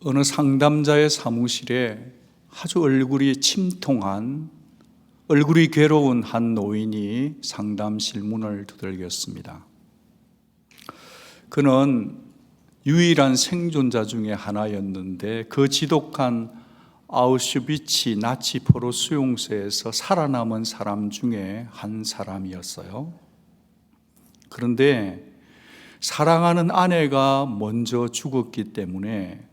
어느 상담자의 사무실에 아주 얼굴이 침통한, 얼굴이 괴로운 한 노인이 상담실 문을 두들겼습니다. 그는 유일한 생존자 중에 하나였는데 그 지독한 아우슈비츠 나치 포로 수용소에서 살아남은 사람 중에 한 사람이었어요. 그런데 사랑하는 아내가 먼저 죽었기 때문에,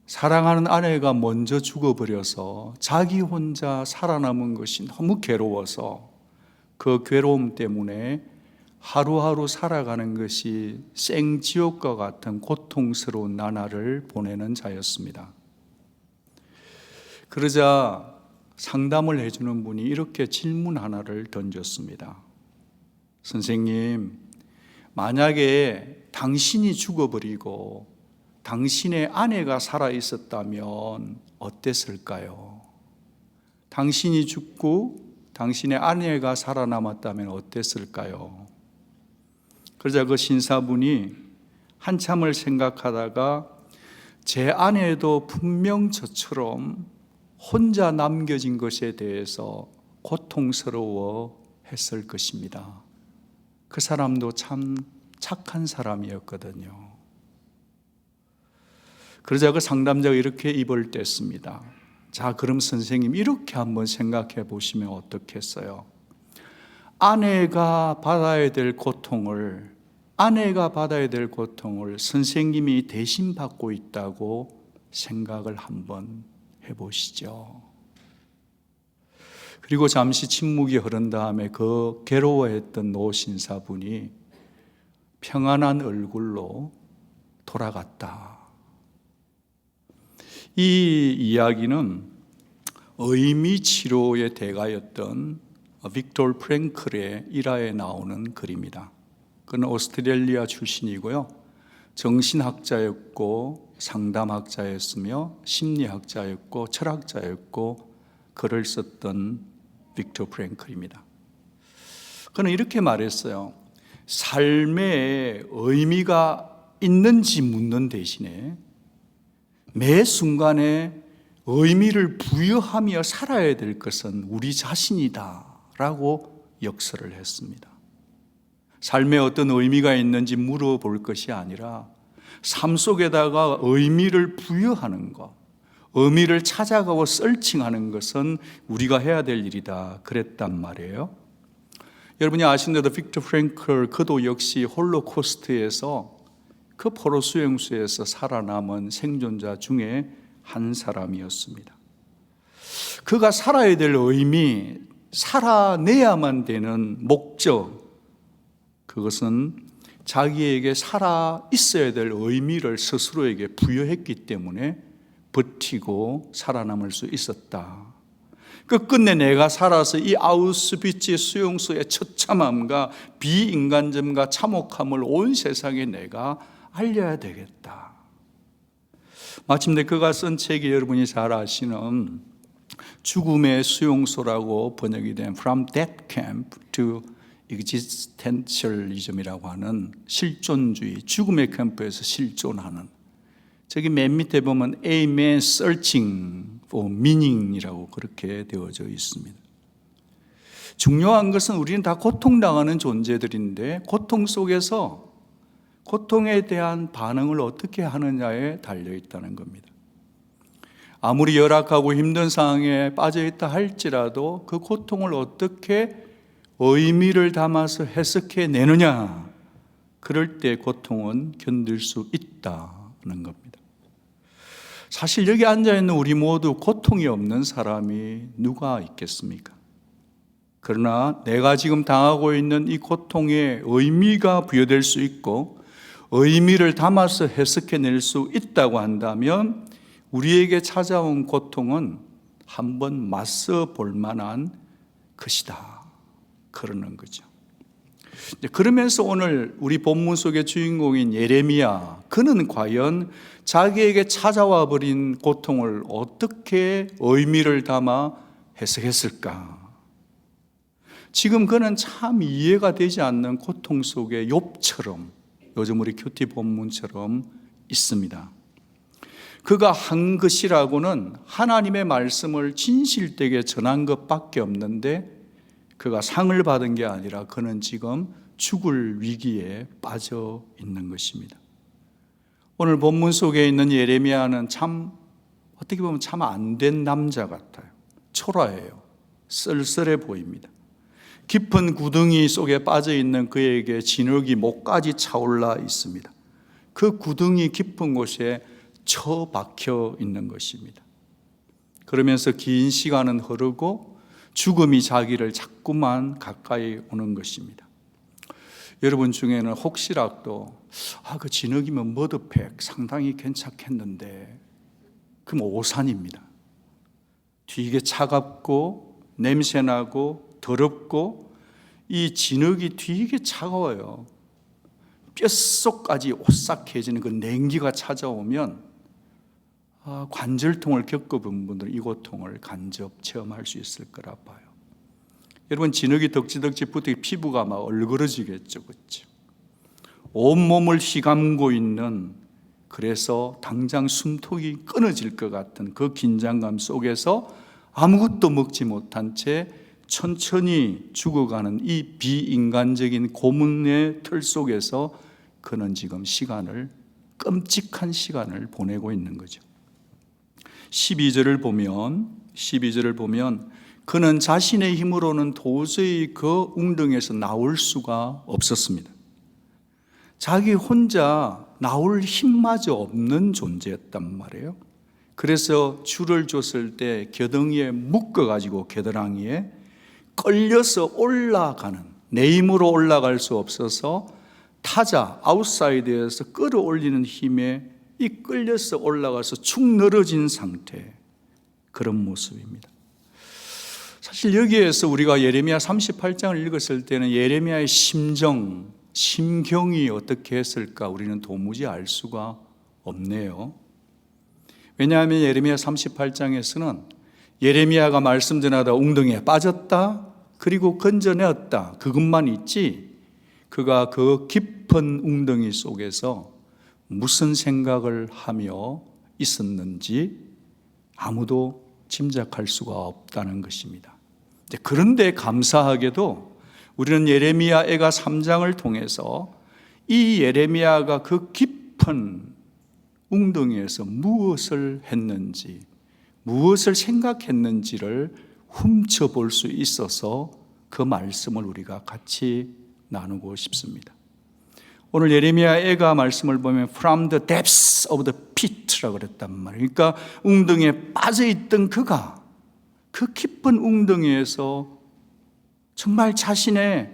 사랑하는 아내가 먼저 죽어버려서 자기 혼자 살아남은 것이 너무 괴로워서 그 괴로움 때문에 하루하루 살아가는 것이 생지옥과 같은 고통스러운 나날을 보내는 자였습니다. 그러자 상담을 해주는 분이 이렇게 질문 하나를 던졌습니다. 선생님, 만약에 당신이 죽어버리고 당신의 아내가 살아있었다면 어땠을까요? 당신이 죽고 당신의 아내가 살아남았다면 어땠을까요? 그러자 그 신사분이 한참을 생각하다가 제 아내도 분명 저처럼 혼자 남겨진 것에 대해서 고통스러워 했을 것입니다. 그 사람도 참 착한 사람이었거든요. 그러자 그 상담자가 이렇게 입을 뗐습니다. 자, 그럼 선생님 이렇게 한번 생각해 보시면 어떻겠어요? 아내가 받아야 될 고통을 선생님이 대신 받고 있다고 생각을 한번 해보시죠. 그리고 잠시 침묵이 흐른 다음에 그 괴로워했던 노 신사분이 평안한 얼굴로 돌아갔다. 이 이야기는 의미 치료의 대가였던 빅토르 프랭클의 일화에 나오는 글입니다. 그는 오스트레일리아 출신이고요, 정신학자였고 상담학자였으며 심리학자였고 철학자였고 글을 썼던 빅토르 프랭클입니다. 그는 이렇게 말했어요. 삶에 의미가 있는지 묻는 대신에 매 순간에 의미를 부여하며 살아야 될 것은 우리 자신이다 라고 역설을 했습니다. 삶에 어떤 의미가 있는지 물어볼 것이 아니라 삶 속에다가 의미를 부여하는 것, 의미를 찾아가고 서칭하는 것은 우리가 해야 될 일이다 그랬단 말이에요. 여러분이 아시는 대로 빅토르 프랭클 그도 역시 홀로코스트에서 그 포로 수용소에서 살아남은 생존자 중에 한 사람이었습니다. 그가 살아야 될 의미, 살아내야만 되는 목적, 그것은 자기에게 살아 있어야 될 의미를 스스로에게 부여했기 때문에 버티고 살아남을 수 있었다. 끝끝내 내가 살아서 이 아우슈비츠 수용소의 처참함과 비인간점과 참혹함을 온 세상에 내가 알려야 되겠다. 마침내 그가 쓴 책이 여러분이 잘 아시는 죽음의 수용소라고 번역이 된 From Death Camp to Existentialism이라고 하는 실존주의, 죽음의 캠프에서 실존하는, 저기 맨 밑에 보면 A man searching for meaning이라고 그렇게 되어져 있습니다. 중요한 것은 우리는 다 고통당하는 존재들인데 고통 속에서 고통에 대한 반응을 어떻게 하느냐에 달려있다는 겁니다. 아무리 열악하고 힘든 상황에 빠져있다 할지라도 그 고통을 어떻게 의미를 담아서 해석해 내느냐, 그럴 때 고통은 견딜 수 있다는 겁니다. 사실 여기 앉아있는 우리 모두 고통이 없는 사람이 누가 있겠습니까? 그러나 내가 지금 당하고 있는 이 고통에 의미가 부여될 수 있고 의미를 담아서 해석해낼 수 있다고 한다면 우리에게 찾아온 고통은 한번 맞서 볼 만한 것이다, 그러는 거죠. 그러면서 오늘 우리 본문 속의 주인공인 예레미야, 그는 과연 자기에게 찾아와 버린 고통을 어떻게 의미를 담아 해석했을까? 지금 그는 참 이해가 되지 않는 고통 속에 욥처럼, 요즘 우리 큐티 본문처럼 있습니다. 그가 한 것이라고는 하나님의 말씀을 진실되게 전한 것밖에 없는데 그가 상을 받은 게 아니라 그는 지금 죽을 위기에 빠져 있는 것입니다. 오늘 본문 속에 있는 예레미야는 참 어떻게 보면 참 안 된 남자 같아요. 초라해요. 쓸쓸해 보입니다. 깊은 구덩이 속에 빠져 있는 그에게 진흙이 목까지 차올라 있습니다. 그 구덩이 깊은 곳에 처박혀 있는 것입니다. 그러면서 긴 시간은 흐르고 죽음이 자기를 자꾸만 가까이 오는 것입니다. 여러분 중에는 혹시라도 그 진흙이면 머드팩 상당히 괜찮겠는데 그럼 오산입니다. 되게 차갑고 냄새나고 더럽고 이 진흙이 되게 차가워요. 뼛속까지 오싹해지는 그 냉기가 찾아오면 관절통을 겪어본 분들은 이 고통을 간접 체험할 수 있을 거라 봐요. 여러분 진흙이 덕지덕지 붙어 피부가 막 얼그러지겠죠, 그렇죠? 온몸을 휘감고 있는, 그래서 당장 숨통이 끊어질 것 같은 그 긴장감 속에서 아무것도 먹지 못한 채 천천히 죽어가는 이 비인간적인 고문의 틀 속에서 그는 지금 끔찍한 시간을 보내고 있는 거죠. 12절을 보면 그는 자신의 힘으로는 도저히 그 웅덩이에서 나올 수가 없었습니다. 자기 혼자 나올 힘마저 없는 존재였단 말이에요. 그래서 줄을 줬을 때 겨덩이에 묶어가지고 겨드랑이에 끌려서 올라가는, 내 힘으로 올라갈 수 없어서 타자 아웃사이드에서 끌어올리는 힘에 이 끌려서 올라가서 축 늘어진 상태, 그런 모습입니다. 사실 여기에서 우리가 예레미야 38장을 읽었을 때는 예레미야의 심경이 어떻게 했을까 우리는 도무지 알 수가 없네요. 왜냐하면 예레미야 38장에서는 예레미야가 말씀 전하다 웅덩이에 빠졌다, 그리고 건져내었다, 그것만 있지 그가 그 깊은 웅덩이 속에서 무슨 생각을 하며 있었는지 아무도 짐작할 수가 없다는 것입니다. 그런데 감사하게도 우리는 예레미야 애가 3장을 통해서 이 예레미야가 그 깊은 웅덩이에서 무엇을 했는지, 무엇을 생각했는지를 훔쳐볼 수 있어서 그 말씀을 우리가 같이 나누고 싶습니다. 오늘 예레미야 애가 말씀을 보면 From the depths of the pit라고 그랬단 말이에요. 그러니까 웅덩이에 빠져있던 그가 그 깊은 웅덩이에서 정말 자신의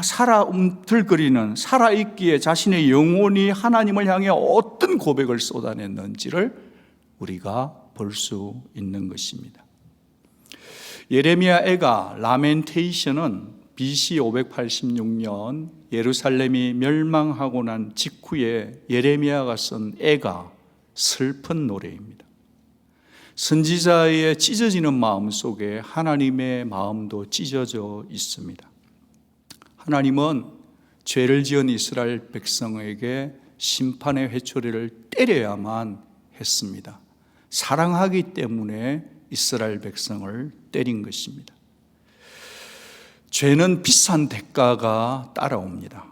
살아움틀거리는, 살아있기에 자신의 영혼이 하나님을 향해 어떤 고백을 쏟아냈는지를 우리가 볼 수 있는 것입니다. 예레미야 애가 라멘테이션은 BC 586년 예루살렘이 멸망하고 난 직후에 예레미야가 쓴 애가 슬픈 노래입니다. 선지자의 찢어지는 마음 속에 하나님의 마음도 찢어져 있습니다. 하나님은 죄를 지은 이스라엘 백성에게 심판의 회초리를 때려야만 했습니다. 사랑하기 때문에 이스라엘 백성을 때린 것입니다. 죄는 비싼 대가가 따라옵니다.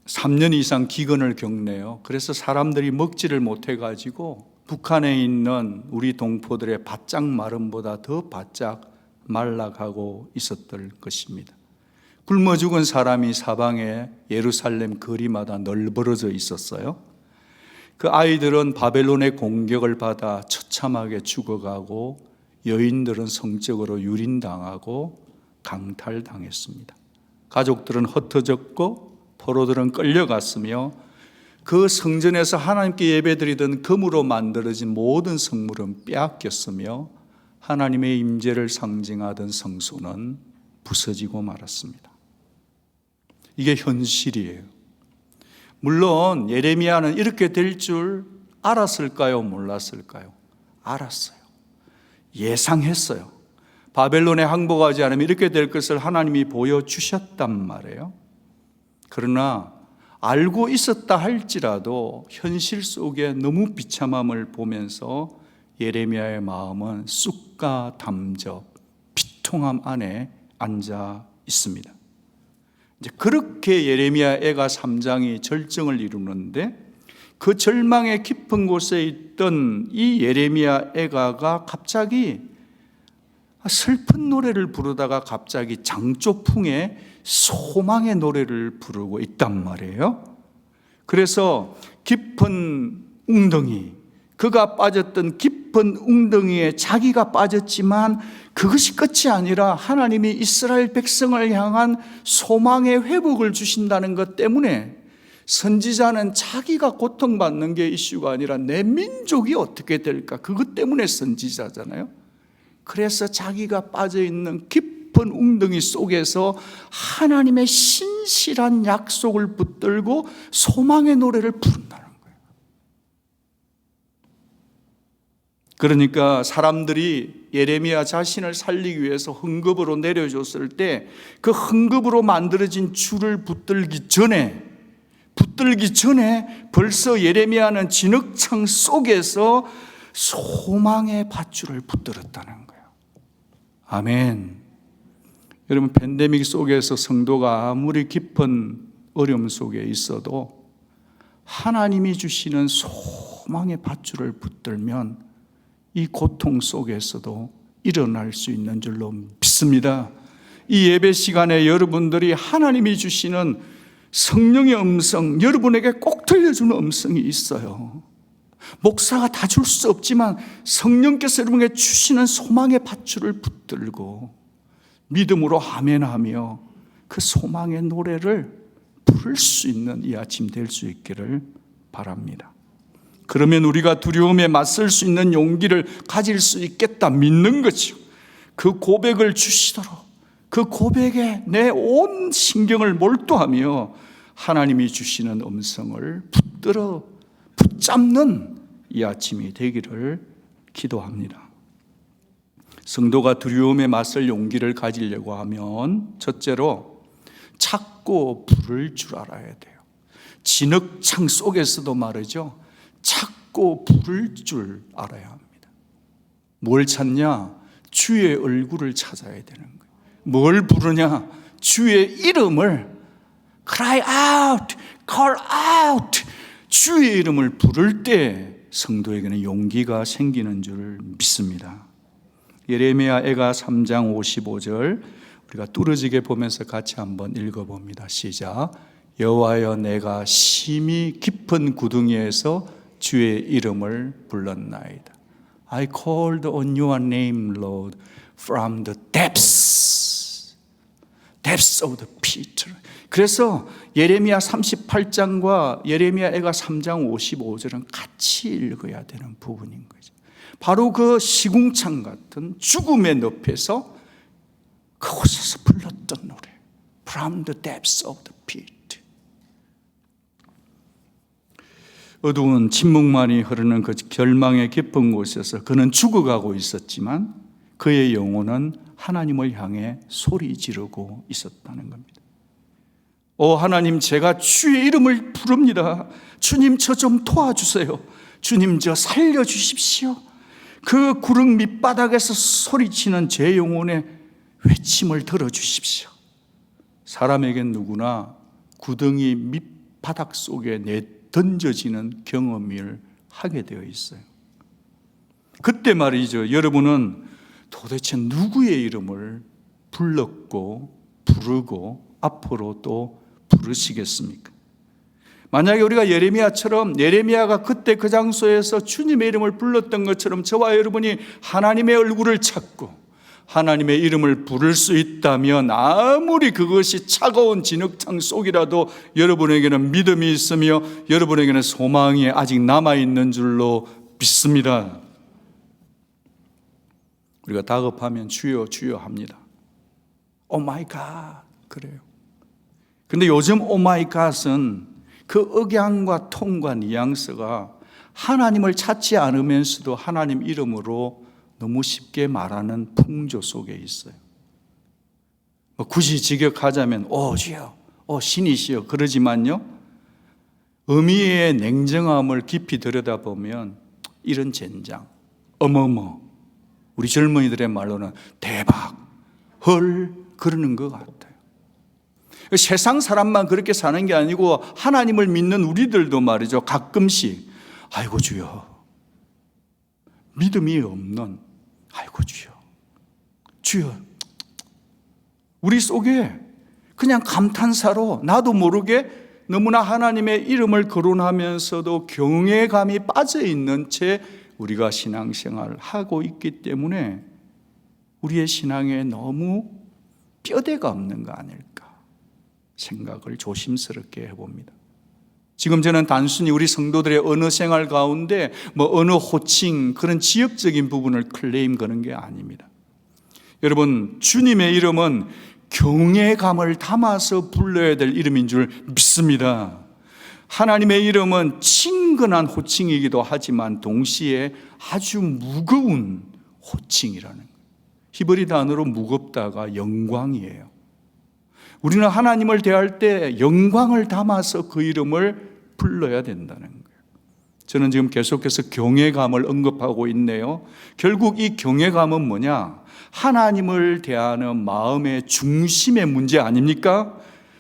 3년 이상 기근을 겪네요. 그래서 사람들이 먹지를 못해가지고 북한에 있는 우리 동포들의 바짝 마름보다 더 바짝 말라가고 있었던 것입니다. 굶어 죽은 사람이 사방에 예루살렘 거리마다 널브러져 있었어요. 그 아이들은 바벨론의 공격을 받아 처참하게 죽어가고 여인들은 성적으로 유린당하고 강탈당했습니다. 가족들은 흩어졌고 포로들은 끌려갔으며 그 성전에서 하나님께 예배드리던 금으로 만들어진 모든 성물은 빼앗겼으며 하나님의 임재를 상징하던 성소는 부서지고 말았습니다. 이게 현실이에요. 물론 예레미야는 이렇게 될 줄 알았을까요? 몰랐을까요? 알았어요. 예상했어요. 바벨론에 항복하지 않으면 이렇게 될 것을 하나님이 보여주셨단 말이에요. 그러나 알고 있었다 할지라도 현실 속에 너무 비참함을 보면서 예레미야의 마음은 쑥과 담접, 비통함 안에 앉아 있습니다. 이제 그렇게 예레미야 애가 3장이 절정을 이루는데, 그 절망의 깊은 곳에 있던 이 예레미야 애가가 갑자기 슬픈 노래를 부르다가 갑자기 장조풍에 소망의 노래를 부르고 있단 말이에요. 그래서 깊은 웅덩이, 그가 빠졌던 깊은 웅덩이에 자기가 빠졌지만 그것이 끝이 아니라 하나님이 이스라엘 백성을 향한 소망의 회복을 주신다는 것 때문에 선지자는 자기가 고통받는 게 이슈가 아니라 내 민족이 어떻게 될까, 그것 때문에 선지자잖아요. 그래서 자기가 빠져있는 깊은 웅덩이 속에서 하나님의 신실한 약속을 붙들고 소망의 노래를 부른다는 거예요. 그러니까 사람들이 예레미야 자신을 살리기 위해서 흥급으로 내려줬을 때 그 흥급으로 만들어진 줄을 붙들기 전에 벌써 예레미야는 진흙창 속에서 소망의 밧줄을 붙들었다는 거예요. 아멘. 여러분, 팬데믹 속에서 성도가 아무리 깊은 어려움 속에 있어도 하나님이 주시는 소망의 밧줄을 붙들면 이 고통 속에서도 일어날 수 있는 줄로 믿습니다. 이 예배 시간에 여러분들이 하나님이 주시는 성령의 음성, 여러분에게 꼭 들려주는 음성이 있어요. 목사가 다 줄 수 없지만 성령께서 여러분에게 주시는 소망의 밧줄을 붙들고 믿음으로 아멘하며 그 소망의 노래를 부를 수 있는 이 아침 될 수 있기를 바랍니다. 그러면 우리가 두려움에 맞설 수 있는 용기를 가질 수 있겠다 믿는 거죠. 그 고백을 주시도록 그 고백에 내 온 신경을 몰두하며 하나님이 주시는 음성을 붙잡는 이 아침이 되기를 기도합니다. 성도가 두려움에 맞설 용기를 가지려고 하면 첫째로 찾고 부를 줄 알아야 돼요. 진흙창 속에서도 말이죠, 찾고 부를 줄 알아야 합니다. 뭘 찾냐? 주의 얼굴을 찾아야 되는 거예요. 뭘 부르냐? 주의 이름을 cry out, call out. 주의 이름을 부를 때 성도에게는 용기가 생기는 줄 믿습니다. 예레미야 애가 3장 55절 우리가 뚫어지게 보면서 같이 한번 읽어봅니다. 시작. 여호와여, 내가 심히 깊은 구덩이에서 주의 이름을 불렀나이다. I called on your name, Lord, from the depths of the pit. 그래서 예레미야 38장과 예레미야 애가 3장 55절은 같이 읽어야 되는 부분인 거죠. 바로 그 시궁창 같은 죽음의 늪에서 그곳에서 불렀던 노래, From the depths of the pit. 어두운 침묵만이 흐르는 그 결망의 깊은 곳에서 그는 죽어가고 있었지만 그의 영혼은 하나님을 향해 소리 지르고 있었다는 겁니다. 오 하나님, 제가 주의 이름을 부릅니다. 주님, 저 좀 도와주세요. 주님, 저 살려주십시오. 그 구릉 밑바닥에서 소리치는 제 영혼의 외침을 들어주십시오. 사람에겐 누구나 구덩이 밑바닥 속에 던져지는 경험을 하게 되어 있어요. 그때 말이죠, 여러분은 도대체 누구의 이름을 불렀고 부르고 앞으로 또 부르시겠습니까? 만약에 우리가 예레미야처럼, 예레미야가 그때 그 장소에서 주님의 이름을 불렀던 것처럼 저와 여러분이 하나님의 얼굴을 찾고 하나님의 이름을 부를 수 있다면 아무리 그것이 차가운 진흙탕 속이라도 여러분에게는 믿음이 있으며 여러분에게는 소망이 아직 남아있는 줄로 믿습니다. 우리가 다급하면 주여 주여 합니다. 오 마이 갓 그래요. 근데 요즘 오 마이 갓은 그 억양과 톤과 뉘앙스가 하나님을 찾지 않으면서도 하나님 이름으로 너무 쉽게 말하는 풍조 속에 있어요. 굳이 직역하자면 오 주여, 오 신이시여 그러지만요, 의미의 냉정함을 깊이 들여다보면 이런 젠장, 어머머, 우리 젊은이들의 말로는 대박, 헐, 그러는 것 같아요. 세상 사람만 그렇게 사는 게 아니고 하나님을 믿는 우리들도 말이죠, 가끔씩 아이고 주여, 믿음이 없는 아이고 주여, 주여, 우리 속에 그냥 감탄사로 나도 모르게 너무나 하나님의 이름을 거론하면서도 경외감이 빠져있는 채 우리가 신앙생활을 하고 있기 때문에 우리의 신앙에 너무 뼈대가 없는 거 아닐까 생각을 조심스럽게 해봅니다. 지금 저는 단순히 우리 성도들의 언어 생활 가운데 언어 호칭, 그런 지역적인 부분을 클레임 거는 게 아닙니다. 여러분, 주님의 이름은 경외감을 담아서 불러야 될 이름인 줄 믿습니다. 하나님의 이름은 친근한 호칭이기도 하지만 동시에 아주 무거운 호칭이라는 거예요. 히브리 단어로 무겁다가 영광이에요. 우리는 하나님을 대할 때 영광을 담아서 그 이름을 불러야 된다는 거예요. 저는 지금 계속해서 경외감을 언급하고 있네요. 결국 이 경외감은 뭐냐? 하나님을 대하는 마음의 중심의 문제 아닙니까?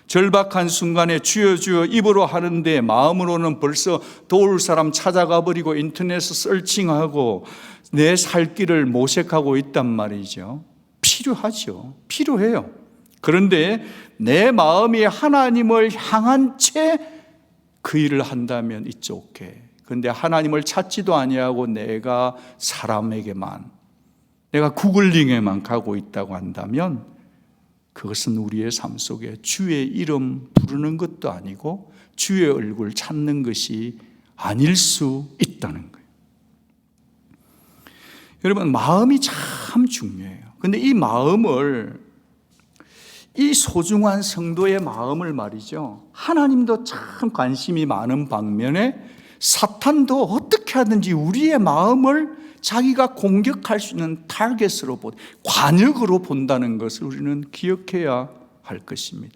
절박한 순간에 주여 주여 입으로 하는데 마음으로는 벌써 도울 사람 찾아가 버리고 인터넷에 서칭하고 내 살 길을 모색하고 있단 말이죠. 필요하죠. 필요해요. 그런데 내 마음이 하나님을 향한 채 그 일을 한다면 it's okay. 그런데 하나님을 찾지도 아니하고 내가 사람에게만, 내가 구글링에만 가고 있다고 한다면 그것은 우리의 삶 속에 주의 이름 부르는 것도 아니고 주의 얼굴 찾는 것이 아닐 수 있다는 거예요. 여러분, 마음이 참 중요해요. 그런데 이 마음을, 이 소중한 성도의 마음을 말이죠, 하나님도 참 관심이 많은 반면에 사탄도 어떻게 하든지 우리의 마음을 자기가 공격할 수 있는 타겟으로 관역으로 본다는 것을 우리는 기억해야 할 것입니다.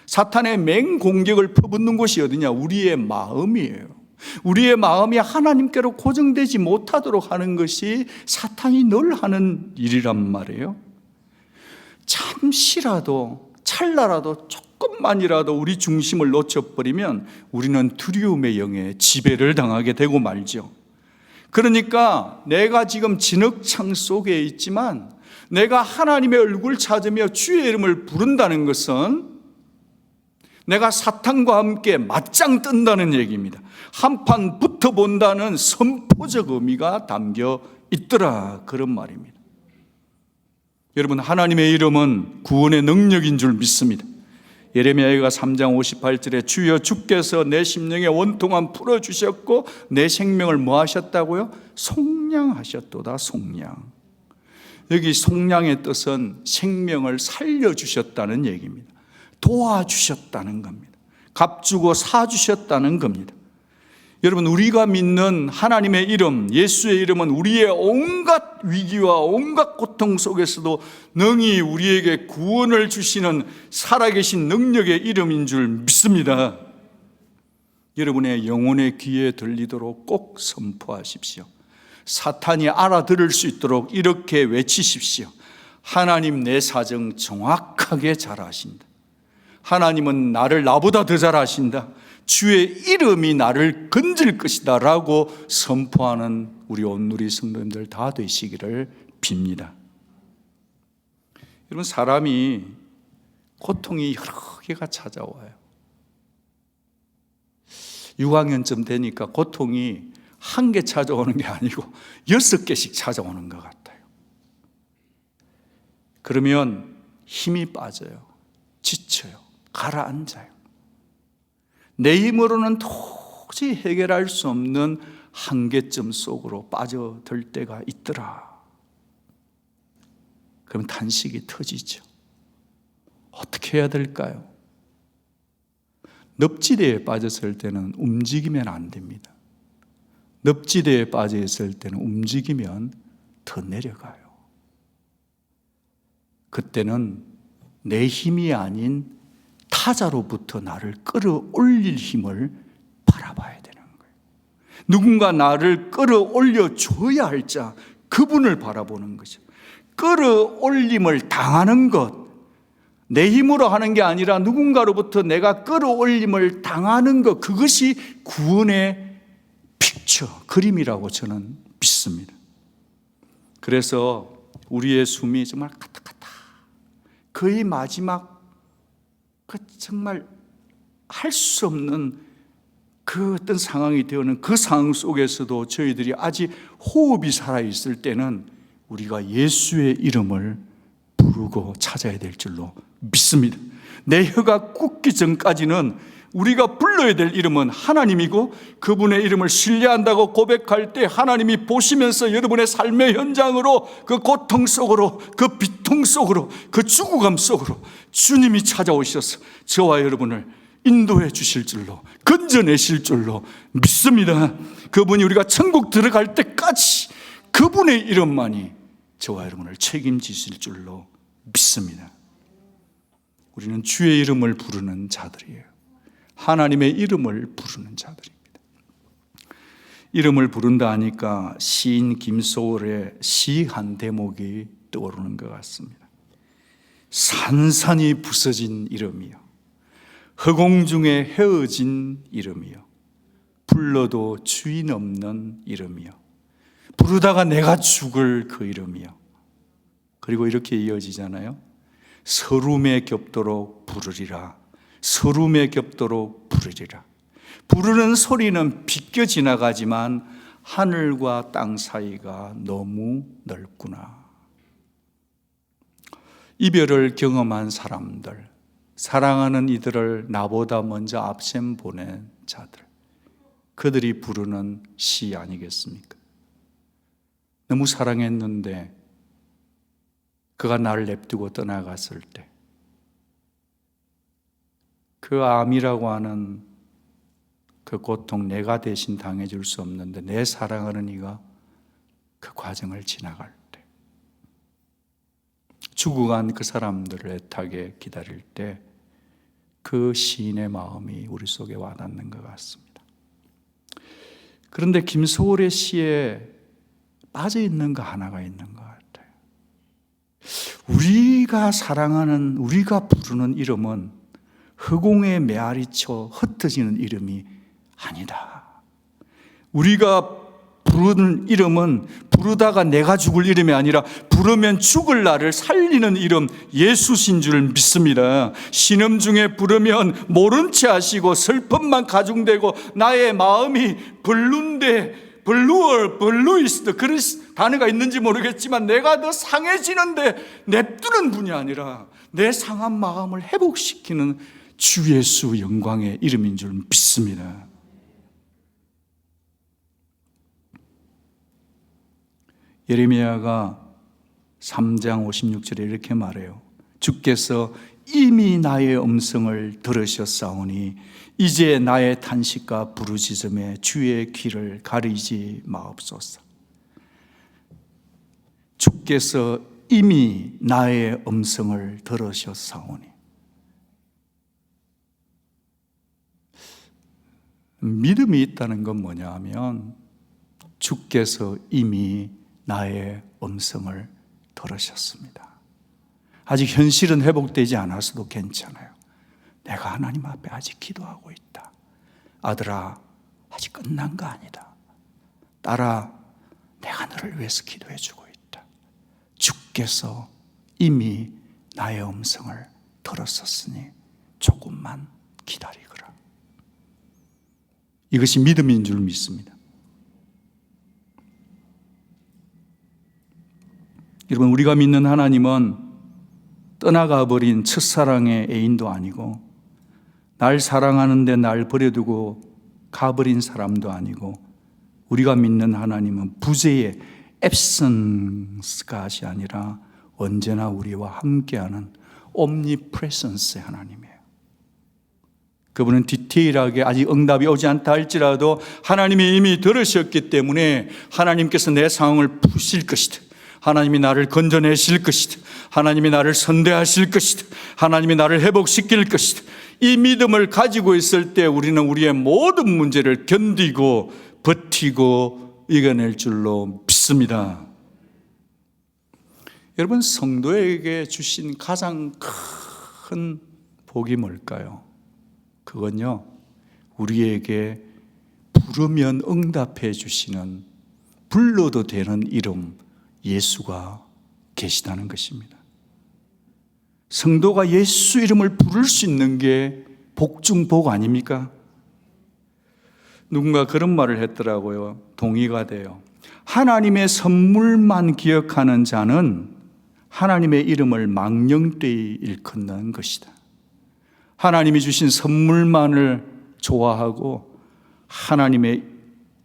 사탄의 맹공격을 퍼붓는 곳이 어디냐? 우리의 마음이에요. 우리의 마음이 하나님께로 고정되지 못하도록 하는 것이 사탄이 늘 하는 일이란 말이에요. 잠시라도, 찰나라도, 조금만이라도 우리 중심을 놓쳐버리면 우리는 두려움의 영에 지배를 당하게 되고 말죠. 그러니까 내가 지금 진흙창 속에 있지만 내가 하나님의 얼굴 찾으며 주의 이름을 부른다는 것은 내가 사탄과 함께 맞짱 뜬다는 얘기입니다. 한판 붙어본다는 선포적 의미가 담겨 있더라, 그런 말입니다. 여러분, 하나님의 이름은 구원의 능력인 줄 믿습니다. 예레미야가 3장 58절에 주여 주께서 내 심령의 원통함 풀어주셨고 내 생명을 뭐 하셨다고요? 속량하셨도다. 속량. 여기 속량의 뜻은 생명을 살려주셨다는 얘기입니다. 도와주셨다는 겁니다. 값주고 사주셨다는 겁니다. 여러분, 우리가 믿는 하나님의 이름, 예수의 이름은 우리의 온갖 위기와 온갖 고통 속에서도 능히 우리에게 구원을 주시는 살아계신 능력의 이름인 줄 믿습니다. 여러분의 영혼의 귀에 들리도록 꼭 선포하십시오. 사탄이 알아들을 수 있도록 이렇게 외치십시오. 하나님, 내 사정 정확하게 잘 아신다. 하나님은 나를 나보다 더 잘 아신다. 주의 이름이 나를 건질 것이다 라고 선포하는 우리 온누리 성도님들 다 되시기를 빕니다. 여러분, 사람이 고통이 여러 개가 찾아와요. 6학년쯤 되니까 고통이 한 개 찾아오는 게 아니고 6개씩 찾아오는 것 같아요. 그러면 힘이 빠져요. 지쳐요. 가라앉아요. 내 힘으로는 도저히 해결할 수 없는 한계점 속으로 빠져들 때가 있더라. 그럼 탄식이 터지죠. 어떻게 해야 될까요? 늪지대에 빠졌을 때는 움직이면 안 됩니다. 늪지대에 빠져 있을 때는 움직이면 더 내려가요. 그때는 내 힘이 아닌 타자로부터 나를 끌어올릴 힘을 누군가 나를 끌어올려 줘야 할 자, 그분을 바라보는 거죠. 끌어올림을 당하는 것, 내 힘으로 하는 게 아니라 누군가로부터 내가 끌어올림을 당하는 것, 그것이 구원의 픽처, 그림이라고 저는 믿습니다. 그래서 우리의 숨이 정말 가닥가닥, 거의 마지막 정말 할 수 없는 그 어떤 상황이 되어는 그 상황 속에서도 저희들이 아직 호흡이 살아있을 때는 우리가 예수의 이름을 부르고 찾아야 될 줄로 믿습니다. 내 혀가 굳기 전까지는 우리가 불러야 될 이름은 하나님이고, 그분의 이름을 신뢰한다고 고백할 때 하나님이 보시면서 여러분의 삶의 현장으로, 그 고통 속으로, 그 비통 속으로, 그 죽어감 속으로 주님이 찾아오셔서 저와 여러분을 인도해 주실 줄로, 건져내실 줄로 믿습니다. 그분이 우리가 천국 들어갈 때까지 그분의 이름만이 저와 여러분을 책임지실 줄로 믿습니다. 우리는 주의 이름을 부르는 자들이에요. 하나님의 이름을 부르는 자들입니다. 이름을 부른다 하니까 시인 김소월의 시 한 대목이 떠오르는 것 같습니다. 산산이 부서진 이름이요, 허공 중에 헤어진 이름이요, 불러도 주인 없는 이름이요, 부르다가 내가 죽을 그 이름이요. 그리고 이렇게 이어지잖아요. 서름에 겹도록 부르리라, 서름에 겹도록 부르리라. 부르는 소리는 비껴 지나가지만 하늘과 땅 사이가 너무 넓구나. 이별을 경험한 사람들, 사랑하는 이들을 나보다 먼저 앞선 보낸 자들, 그들이 부르는 시 아니겠습니까? 너무 사랑했는데 그가 나를 냅두고 떠나갔을 때, 그 암이라고 하는 그 고통 내가 대신 당해줄 수 없는데 내 사랑하는 이가 그 과정을 지나갈 때, 죽어간 그 사람들을 애타게 기다릴 때, 그 시인의 마음이 우리 속에 와닿는 것 같습니다. 그런데 김소월의 시에 빠져있는 거 하나가 있는 것 같아요. 우리가 사랑하는, 우리가 부르는 이름은 허공에 메아리쳐 흩어지는 이름이 아니다. 우리가 부르는 이름은 부르다가 내가 죽을 이름이 아니라 부르면 죽을 나를 살리는 이름, 예수신 줄 믿습니다. 신음 중에 부르면 모른 채 하시고 슬픔만 가중되고 나의 마음이 벌룬데, 벌루이스트, 그런 단어가 있는지 모르겠지만 내가 더 상해지는데 냅두는 분이 아니라 내 상한 마음을 회복시키는 주 예수 영광의 이름인 줄 믿습니다. 예레미야가 3장 56절에 이렇게 말해요. 주께서 이미 나의 음성을 들으셨사오니 이제 나의 탄식과 부르짖음에 주의 귀를 가리지 마옵소서. 주께서 이미 나의 음성을 들으셨사오니, 믿음이 있다는 건 뭐냐 하면 주께서 이미 나의 음성을 들으셨습니다. 아직 현실은 회복되지 않았어도 괜찮아요. 내가 하나님 앞에 아직 기도하고 있다. 아들아, 아직 끝난 거 아니다. 딸아, 내가 너를 위해서 기도해 주고 있다. 주께서 이미 나의 음성을 들었었으니 조금만 기다리거라. 이것이 믿음인 줄 믿습니다. 여러분, 우리가 믿는 하나님은 떠나가 버린 첫사랑의 애인도 아니고, 날 사랑하는데 날 버려두고 가버린 사람도 아니고, 우리가 믿는 하나님은 부재의 absence가 아니라 언제나 우리와 함께하는 omnipresence의 하나님이에요. 그분은 디테일하게 아직 응답이 오지 않다 할지라도 하나님이 이미 들으셨기 때문에 하나님께서 내 상황을 푸실 것이다. 하나님이 나를 건져내실 것이다. 하나님이 나를 선대하실 것이다. 하나님이 나를 회복시킬 것이다. 이 믿음을 가지고 있을 때 우리는 우리의 모든 문제를 견디고 버티고 이겨낼 줄로 믿습니다. 여러분, 성도에게 주신 가장 큰 복이 뭘까요? 그건요, 우리에게 부르면 응답해 주시는, 불러도 되는 이름 예수가 계시다는 것입니다. 성도가 예수 이름을 부를 수 있는 게 복 중 복 아닙니까? 누군가 그런 말을 했더라고요. 동의가 돼요. 하나님의 선물만 기억하는 자는 하나님의 이름을 망령되이 일컫는 것이다. 하나님이 주신 선물만을 좋아하고 하나님의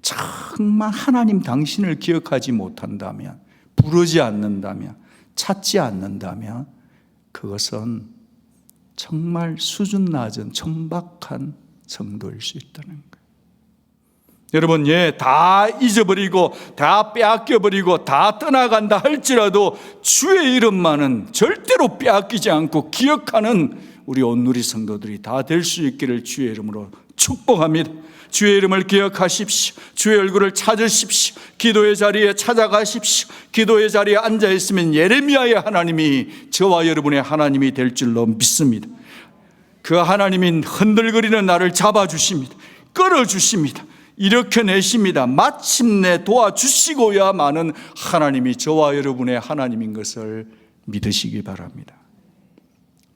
정말 하나님 당신을 기억하지 못한다면, 부르지 않는다면, 찾지 않는다면 그것은 정말 수준 낮은 천박한 성도일 수 있다는 거예요. 여러분, 다 잊어버리고 다 빼앗겨버리고 다 떠나간다 할지라도 주의 이름만은 절대로 빼앗기지 않고 기억하는 우리 온누리 성도들이 다 될 수 있기를 주의 이름으로 축복합니다. 주의 이름을 기억하십시오. 주의 얼굴을 찾으십시오. 기도의 자리에 찾아가십시오. 기도의 자리에 앉아있으면 예레미야의 하나님이 저와 여러분의 하나님이 될 줄로 믿습니다. 그 하나님인 흔들거리는 나를 잡아주십니다. 끌어주십니다. 일으켜내십니다. 마침내 도와주시고야만은 하나님이 저와 여러분의 하나님인 것을 믿으시기 바랍니다.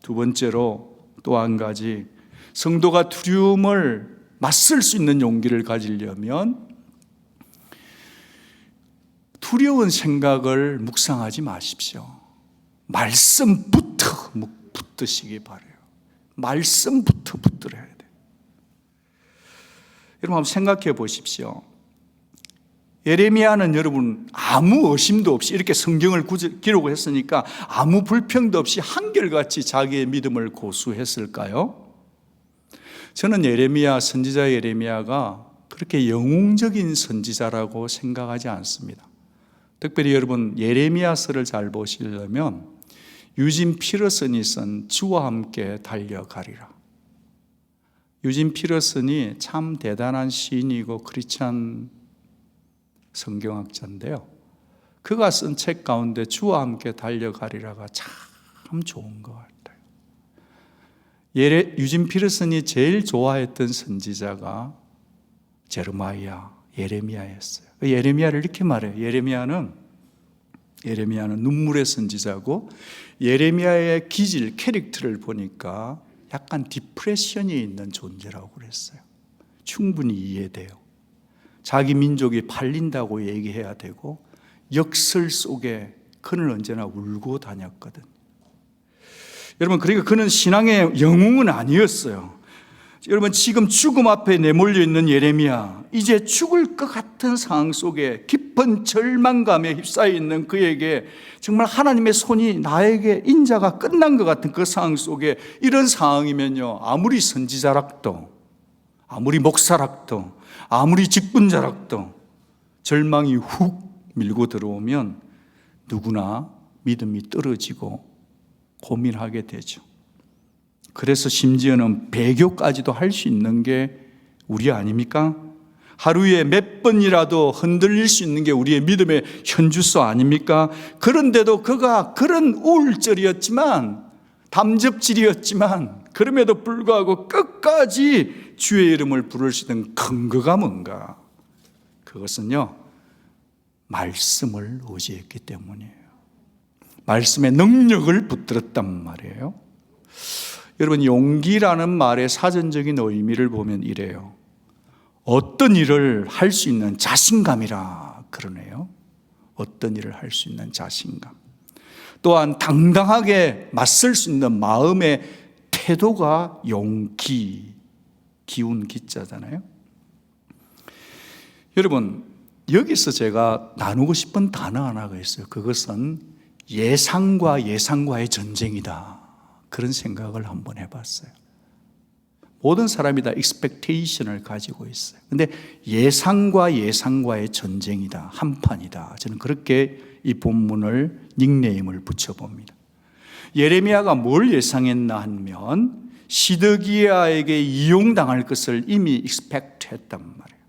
두 번째로 또 한 가지, 성도가 두려움을 맞설 수 있는 용기를 가지려면 두려운 생각을 묵상하지 마십시오. 말씀부터 붙드시기 바라요. 말씀부터 붙들어야 돼요. 여러분, 한번 생각해 보십시오. 예레미야는 여러분 아무 의심도 없이 이렇게 성경을 기록했으니까 아무 불평도 없이 한결같이 자기의 믿음을 고수했을까요? 저는 선지자 예레미야가 그렇게 영웅적인 선지자라고 생각하지 않습니다. 특별히 여러분 예레미야서를 잘 보시려면 유진 피러슨이 쓴 주와 함께 달려가리라. 유진 피러슨이 참 대단한 시인이고 크리스찬 성경학자인데요, 그가 쓴 책 가운데 주와 함께 달려가리라가 참 좋은 것 같아요. 유진 피러슨이 제일 좋아했던 선지자가 제르마야, 예레미야였어요. 예레미야를 이렇게 말해요. 예레미야는 눈물의 선지자고, 예레미야의 기질, 캐릭터를 보니까 약간 디프레션이 있는 존재라고 그랬어요. 충분히 이해돼요. 자기 민족이 팔린다고 얘기해야 되고 역설 속에 그는 언제나 울고 다녔거든요. 여러분, 그러니까 그는 신앙의 영웅은 아니었어요. 여러분, 지금 죽음 앞에 내몰려 있는 예레미야, 이제 죽을 것 같은 상황 속에 깊은 절망감에 휩싸여 있는 그에게 정말 하나님의 손이 나에게 인자가 끝난 것 같은 그 상황 속에, 이런 상황이면요, 아무리 선지자락도 아무리 목사락도 아무리 직분자락도 절망이 훅 밀고 들어오면 누구나 믿음이 떨어지고 고민하게 되죠. 그래서 심지어는 배교까지도 할 수 있는 게 우리 아닙니까? 하루에 몇 번이라도 흔들릴 수 있는 게 우리의 믿음의 현주소 아닙니까? 그런데도 그가 그런 우울절이었지만, 담즙질이었지만, 그럼에도 불구하고 끝까지 주의 이름을 부를 수 있는 근거가 뭔가? 그것은요, 말씀을 의지했기 때문이에요. 말씀의 능력을 붙들었단 말이에요. 여러분, 용기라는 말의 사전적인 의미를 보면 이래요. 어떤 일을 할 수 있는 자신감이라 그러네요. 어떤 일을 할 수 있는 자신감. 또한 당당하게 맞설 수 있는 마음의 태도가 용기, 기운 기자잖아요. 여러분, 여기서 제가 나누고 싶은 단어 하나가 있어요. 그것은 예상과의 전쟁이다. 그런 생각을 한번 해봤어요. 모든 사람이 다 expectation을 가지고 있어요. 근데 예상과의 전쟁이다. 한판이다. 저는 그렇게 이 본문을 닉네임을 붙여봅니다. 예레미야가 뭘 예상했나 하면 시드기야에게 이용당할 것을 이미 expect 했단 말이에요.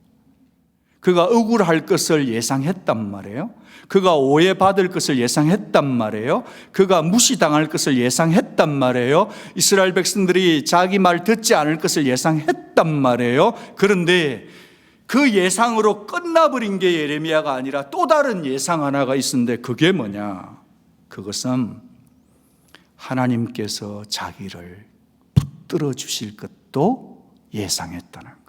그가 억울할 것을 예상했단 말이에요. 그가 오해받을 것을 예상했단 말이에요. 그가 무시당할 것을 예상했단 말이에요. 이스라엘 백성들이 자기 말 듣지 않을 것을 예상했단 말이에요. 그런데 그 예상으로 끝나버린 게 예레미야가 아니라 또 다른 예상 하나가 있었는데 그게 뭐냐? 그것은 하나님께서 자기를 붙들어 주실 것도 예상했다는 거예요.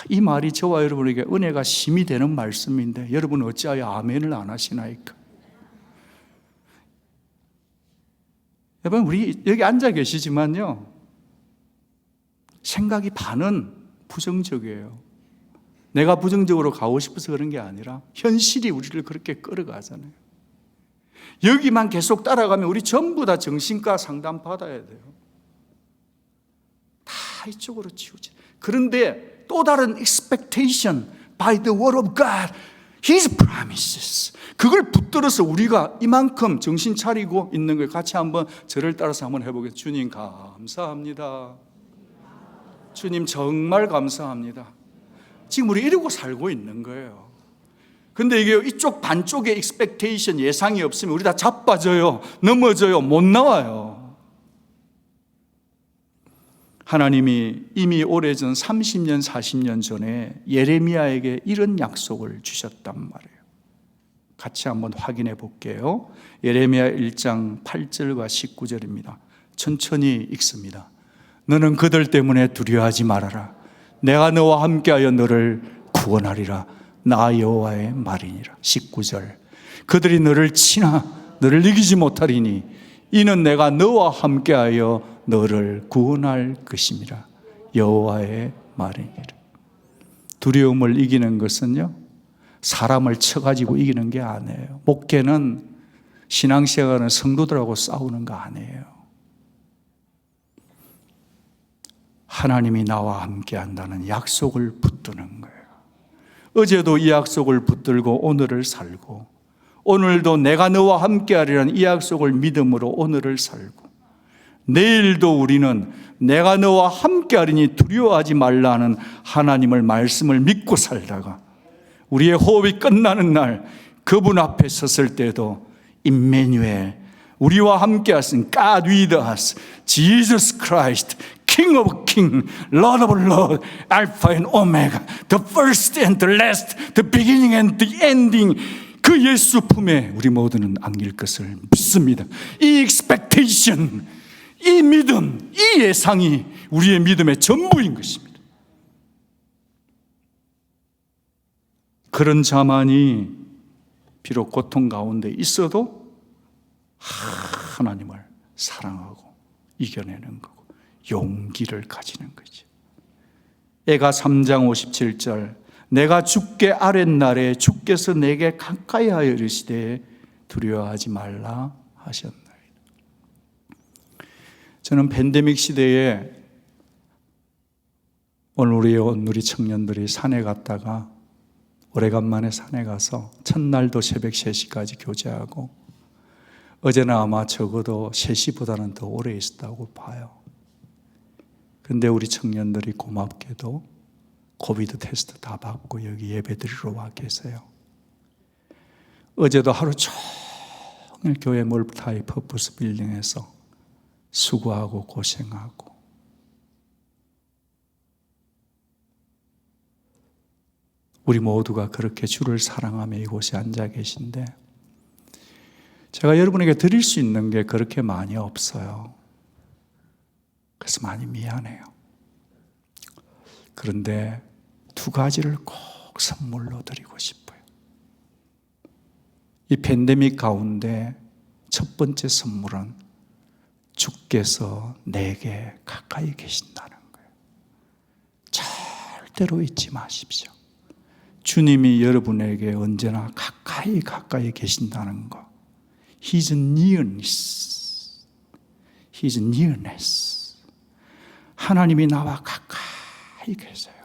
이 말이 저와 여러분에게 은혜가 심이 되는 말씀인데 여러분 어찌하여 아멘을 안 하시나이까? 여러분 우리 여기 앉아 계시지만요, 생각이 반은 부정적이에요. 내가 부정적으로 가고 싶어서 그런 게 아니라 현실이 우리를 그렇게 끌어가잖아요. 여기만 계속 따라가면 우리 전부 다 정신과 상담 받아야 돼요. 다 이쪽으로 치우지. 그런데 또 다른 expectation by the word of God, His promises. 그걸 붙들어서 우리가 이만큼 정신 차리고 있는 걸 같이 한번 저를 따라서 한번 해보겠습니다. 주님 감사합니다. 주님 정말 감사합니다. 지금 우리 이러고 살고 있는 거예요. 근데 이게 이쪽 반쪽의 expectation, 예상이 없으면 우리 다 자빠져요. 넘어져요. 못 나와요. 하나님이 이미 오래전 30년, 40년 전에 예레미야에게 이런 약속을 주셨단 말이에요. 같이 한번 확인해 볼게요. 예레미야 1장 8절과 19절입니다. 천천히 읽습니다. 너는 그들 때문에 두려워하지 말아라. 내가 너와 함께하여 너를 구원하리라. 나 여호와의 말이니라. 19절. 그들이 너를 치나 너를 이기지 못하리니 이는 내가 너와 함께하여 너를 구원할 것임이라. 여호와의 말이니라. 두려움을 이기는 것은요, 사람을 쳐가지고 이기는 게 아니에요. 목회는, 신앙생활은 성도들하고 싸우는 거 아니에요. 하나님이 나와 함께 한다는 약속을 붙드는 거예요. 어제도 이 약속을 붙들고 오늘을 살고, 오늘도 내가 너와 함께 하리라는 이 약속을 믿음으로 오늘을 살고, 내일도 우리는 내가 너와 함께 하리니 두려워하지 말라는 하나님을 말씀을 믿고 살다가 우리의 호흡이 끝나는 날 그분 앞에 섰을 때도 임마누엘, 우리와 함께 하신 God with us, Jesus Christ, King of King, Lord of Lord, Alpha and Omega, the first and the last, the beginning and the ending. 그 예수 품에 우리 모두는 안길 것을 믿습니다. 이 expectation, 이 믿음, 이 예상이 우리의 믿음의 전부인 것입니다. 그런 자만이 비록 고통 가운데 있어도 하나님을 사랑하고 이겨내는 거고 용기를 가지는 거죠. 애가 3장 57절, 내가 주께 아랫날에 주께서 내게 가까이 하여 이르시되 두려워하지 말라 하셨나이다. 저는 팬데믹 시대에 오늘 우리 청년들이 산에 갔다가 오래간만에 산에 가서 첫날도 새벽 3시까지 교제하고 어제는 아마 적어도 3시보다는 더 오래 있었다고 봐요. 근데 우리 청년들이 고맙게도 코비드 테스트 다 받고 여기 예배드리러 와 계세요. 어제도 하루 종일 교회 몰타이 퍼포스 빌딩에서 수고하고 고생하고, 우리 모두가 그렇게 주를 사랑하며 이곳에 앉아 계신데 제가 여러분에게 드릴 수 있는 게 그렇게 많이 없어요. 그래서 많이 미안해요. 그런데 2가지를 꼭 선물로 드리고 싶어요. 이 팬데믹 가운데 첫 번째 선물은 주께서 내게 가까이 계신다는 거예요. 절대로 잊지 마십시오. 주님이 여러분에게 언제나 가까이 계신다는 거. His nearness. His nearness. 하나님이 나와 가까이 계세요.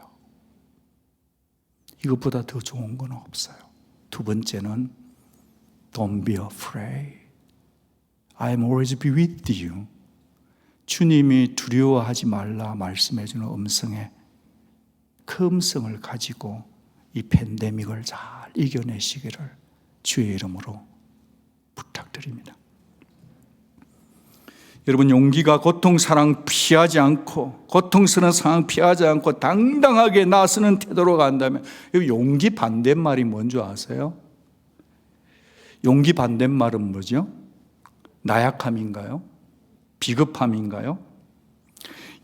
이것보다 더 좋은 건 없어요. 2번째는 Don't be afraid. I am always be with you. 주님이 두려워하지 말라 말씀해 주는 음성에 큼성을 가지고 이 팬데믹을 잘 이겨내시기를 주의 이름으로 부탁드립니다. 여러분, 용기가 고통, 사랑 피하지 않고, 고통스러운 상황 피하지 않고 당당하게 나서는 태도로 간다면, 용기 반대말이 뭔지 아세요? 용기 반대말은 뭐죠? 나약함인가요? 비겁함인가요?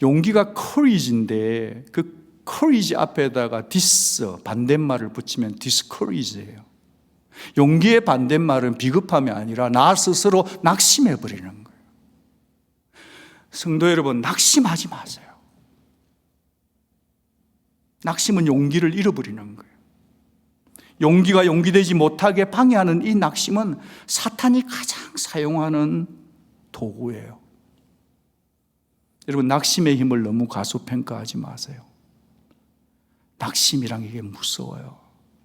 용기가 courage인데 그 courage 앞에다가 dis 반대말을 붙이면 discourage예요. 용기의 반대말은 비겁함이 아니라 나 스스로 낙심해 버리는 거예요. 성도 여러분, 낙심하지 마세요. 낙심은 용기를 잃어버리는 거예요. 용기가 용기되지 못하게 방해하는 이 낙심은 사탄이 가장 사용하는 도구예요. 여러분, 낙심의 힘을 너무 과소평가하지 마세요. 낙심이란 이게 무서워요.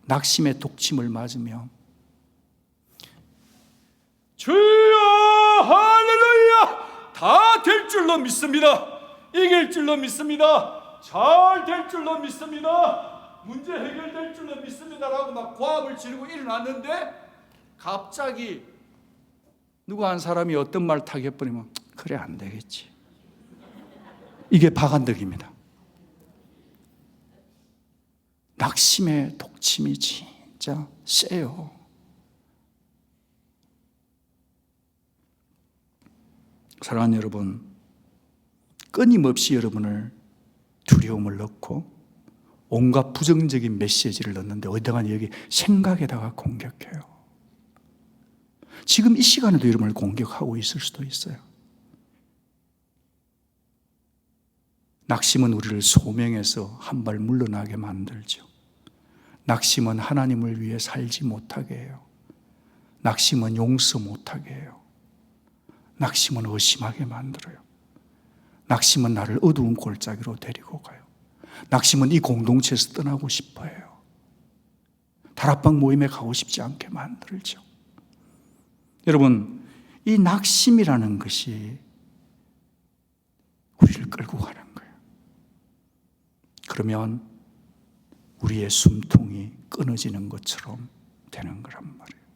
낙심의 독침을 맞으면 주여 할렐루야 다 될 줄로 믿습니다. 이길 줄로 믿습니다. 잘 될 줄로 믿습니다. 문제 해결될 줄로 믿습니다라고 막 고함을 지르고 일어났는데 갑자기 누가 한 사람이 어떤 말 타격버리면 그래 안 되겠지. 이게 박한덕입니다. 낙심의 독침이 진짜 세요. 사랑하는 여러분, 끊임없이 여러분을 두려움을 넣고 온갖 부정적인 메시지를 넣는데 어디다가 여기 생각에다가 공격해요. 지금 이 시간에도 여러분을 공격하고 있을 수도 있어요. 낙심은 우리를 소명해서 한 발 물러나게 만들죠. 낙심은 하나님을 위해 살지 못하게 해요. 낙심은 용서 못하게 해요. 낙심은 의심하게 만들어요. 낙심은 나를 어두운 골짜기로 데리고 가요. 낙심은 이 공동체에서 떠나고 싶어 해요. 다락방 모임에 가고 싶지 않게 만들죠. 여러분, 이 낙심이라는 것이 우리를 끌고 가는 거예요. 그러면 우리의 숨통이 끊어지는 것처럼 되는 거란 말이에요.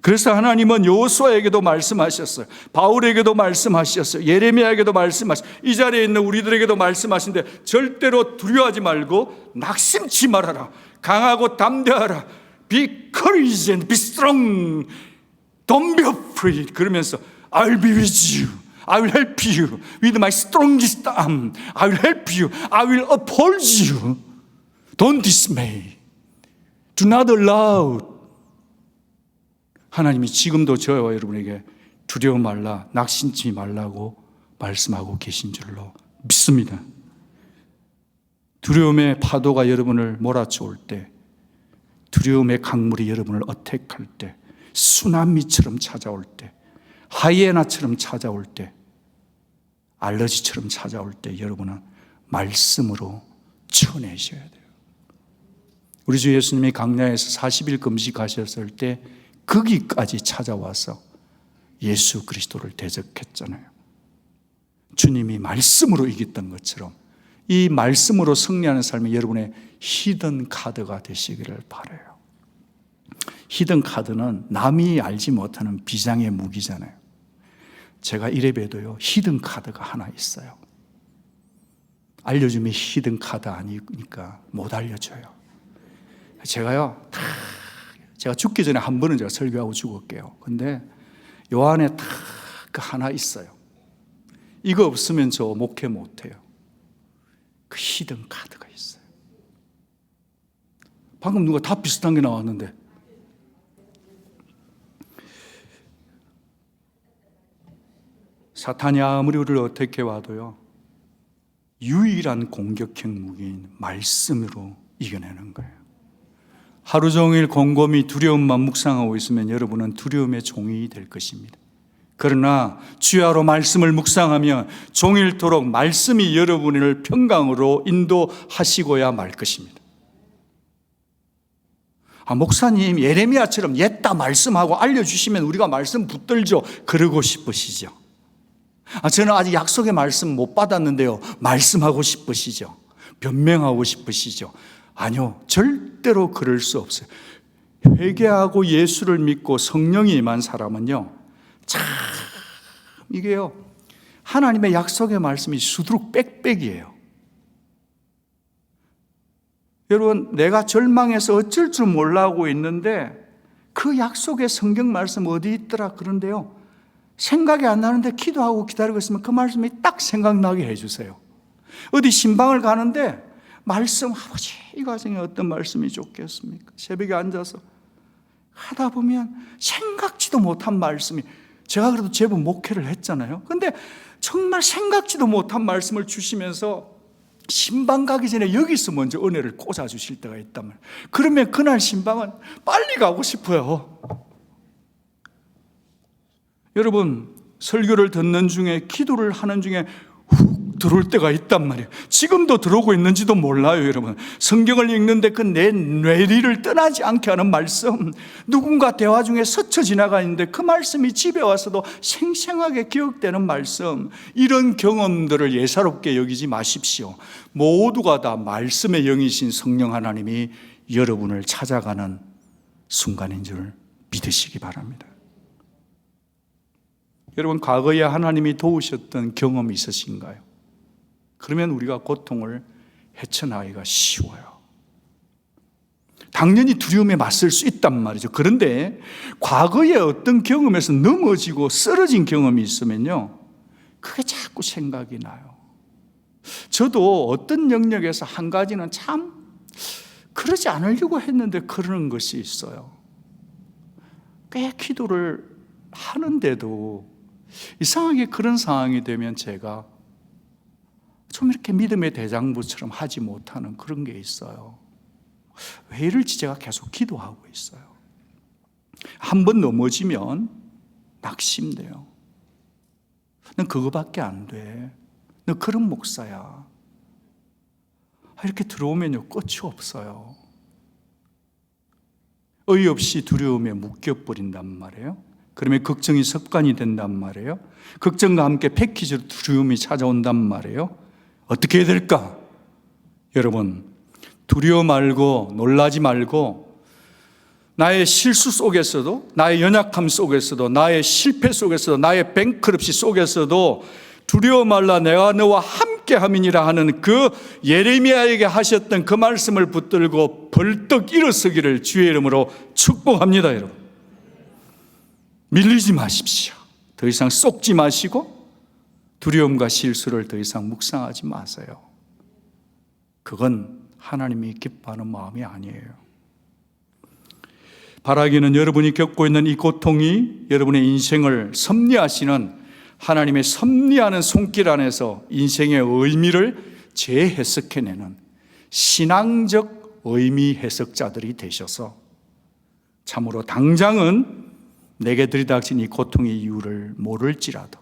그래서 하나님은 여호수아에게도 말씀하셨어요. 바울에게도 말씀하셨어요. 예레미야에게도 말씀하셨어요. 이 자리에 있는 우리들에게도 말씀하신데 절대로 두려워하지 말고 낙심치 말아라. 강하고 담대하라. Be courageous and be strong. Don't be afraid. 그러면서 I'll be with you. I will help you with my strongest arm. I will help you. I will uphold you. Don't dismay. Do not allow. 하나님이 지금도 저와 여러분에게 두려워 말라, 낙심치 말라고 말씀하고 계신 줄로 믿습니다. 두려움의 파도가 여러분을 몰아치울 때, 두려움의 강물이 여러분을 어택할 때, 쓰나미처럼 찾아올 때, 하이에나처럼 찾아올 때, 알러지처럼 찾아올 때 여러분은 말씀으로 쳐내셔야 돼요. 우리 주 예수님이 광야에서 40일 금식하셨을 때 거기까지 찾아와서 예수 그리스도를 대적했잖아요. 주님이 말씀으로 이겼던 것처럼 이 말씀으로 승리하는 삶이 여러분의 히든 카드가 되시기를 바라요. 히든 카드는 남이 알지 못하는 비장의 무기잖아요. 제가 이래봬도요, 히든 카드가 하나 있어요. 알려주면 히든 카드 아니니까 못 알려줘요. 제가 죽기 전에 한 번은 제가 설교하고 죽을게요. 근데 요 안에 딱 그 하나 있어요. 이거 없으면 저 목회 못해요. 그 히든 카드가 있어요. 방금 누가 다 비슷한 게 나왔는데 사탄이 아무리 우리를 어떻게 와도요, 유일한 공격형 무기인 말씀으로 이겨내는 거예요. 하루 종일 곰곰이 두려움만 묵상하고 있으면 여러분은 두려움의 종이 될 것입니다. 그러나 주야로 말씀을 묵상하면 종일토록 말씀이 여러분을 평강으로 인도하시고야 말 것입니다. 목사님 예레미야처럼 옛다 말씀하고 알려주시면 우리가 말씀 붙들죠. 그러고 싶으시죠. 저는 아직 약속의 말씀 못 받았는데요, 말씀하고 싶으시죠. 변명하고 싶으시죠? 아니요, 절대로 그럴 수 없어요. 회개하고 예수를 믿고 성령이 임한 사람은요, 참 이게요, 하나님의 약속의 말씀이 수두룩 빽빽이에요. 여러분, 내가 절망해서 어쩔 줄 몰라 하고 있는데 그 약속의 성경 말씀 어디 있더라 그런데요, 생각이 안 나는데 기도하고 기다리고 있으면 그 말씀이 딱 생각나게 해주세요. 어디 신방을 가는데 말씀, 아버지 이 과정에 어떤 말씀이 좋겠습니까? 새벽에 앉아서 하다 보면 생각지도 못한 말씀이, 제가 그래도 제법 목회를 했잖아요. 근데 정말 생각지도 못한 말씀을 주시면서 신방 가기 전에 여기서 먼저 은혜를 꽂아주실 때가 있단 말이에요. 그러면 그날 신방은 빨리 가고 싶어요. 여러분, 설교를 듣는 중에, 기도를 하는 중에 훅 들어올 때가 있단 말이에요. 지금도 들어오고 있는지도 몰라요. 여러분, 성경을 읽는데 그 내 뇌리를 떠나지 않게 하는 말씀, 누군가 대화 중에 스쳐 지나가 있는데 그 말씀이 집에 와서도 생생하게 기억되는 말씀, 이런 경험들을 예사롭게 여기지 마십시오. 모두가 다 말씀의 영이신 성령 하나님이 여러분을 찾아가는 순간인 줄 믿으시기 바랍니다. 여러분, 과거에 하나님이 도우셨던 경험이 있으신가요? 그러면 우리가 고통을 헤쳐나가기가 쉬워요. 당연히 두려움에 맞설 수 있단 말이죠. 그런데 과거에 어떤 경험에서 넘어지고 쓰러진 경험이 있으면요, 그게 자꾸 생각이 나요. 저도 어떤 영역에서 한 가지는 참 그러지 않으려고 했는데 그러는 것이 있어요. 꽤 기도를 하는데도 이상하게 그런 상황이 되면 제가 좀 이렇게 믿음의 대장부처럼 하지 못하는 그런 게 있어요. 왜 이럴지 제가 계속 기도하고 있어요. 한번 넘어지면 낙심돼요. 넌 그거밖에 안 돼. 너 그런 목사야. 이렇게 들어오면요, 끝이 없어요. 어이없이 두려움에 묶여버린단 말이에요. 그러면 걱정이 습관이 된단 말이에요. 걱정과 함께 패키지로 두려움이 찾아온단 말이에요. 어떻게 해야 될까? 여러분, 두려워 말고 놀라지 말고 나의 실수 속에서도, 나의 연약함 속에서도, 나의 실패 속에서도, 나의 뱅크럽시 속에서도 두려워 말라, 내가 너와 함께함이니라 하는 그 예레미야에게 하셨던 그 말씀을 붙들고 벌떡 일어서기를 주의 이름으로 축복합니다. 여러분, 밀리지 마십시오. 더 이상 쏟지 마시고 두려움과 실수를 더 이상 묵상하지 마세요. 그건 하나님이 기뻐하는 마음이 아니에요. 바라기는 여러분이 겪고 있는 이 고통이 여러분의 인생을 섭리하시는 하나님의 섭리하는 손길 안에서 인생의 의미를 재해석해내는 신앙적 의미 해석자들이 되셔서 참으로 당장은 내게 들이닥친 이 고통의 이유를 모를지라도,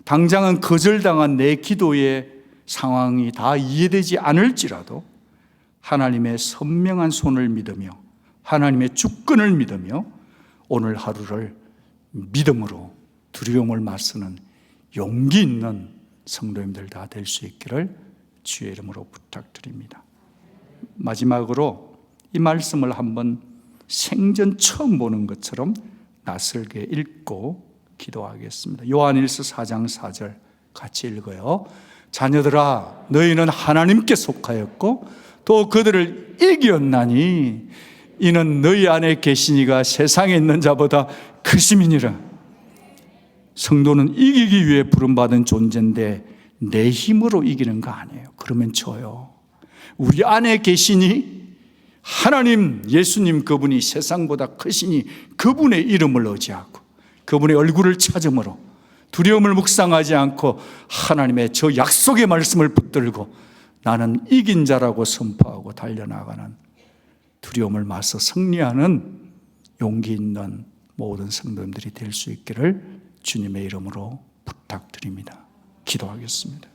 당장은 거절당한 내 기도의 상황이 다 이해되지 않을지라도 하나님의 선명한 손을 믿으며 하나님의 주권을 믿으며 오늘 하루를 믿음으로 두려움을 맞서는 용기 있는 성도님들 다 될 수 있기를 주의 이름으로 부탁드립니다. 마지막으로 이 말씀을 한번 생전 처음 보는 것처럼 낯설게 읽고 기도하겠습니다. 요한일서 4장 4절 같이 읽어요. 자녀들아, 너희는 하나님께 속하였고 또 그들을 이겼나니 이는 너희 안에 계신 이가 세상에 있는 자보다 크심이니라. 성도는 이기기 위해 부름받은 존재인데 내 힘으로 이기는 거 아니에요. 그러면 져요. 우리 안에 계시니 하나님, 예수님, 그분이 세상보다 크시니 그분의 이름을 의지하고 그분의 얼굴을 찾음으로 두려움을 묵상하지 않고 하나님의 저 약속의 말씀을 붙들고 나는 이긴 자라고 선포하고 달려나가는, 두려움을 맞서 승리하는 용기 있는 모든 성도님들이 될 수 있기를 주님의 이름으로 부탁드립니다. 기도하겠습니다.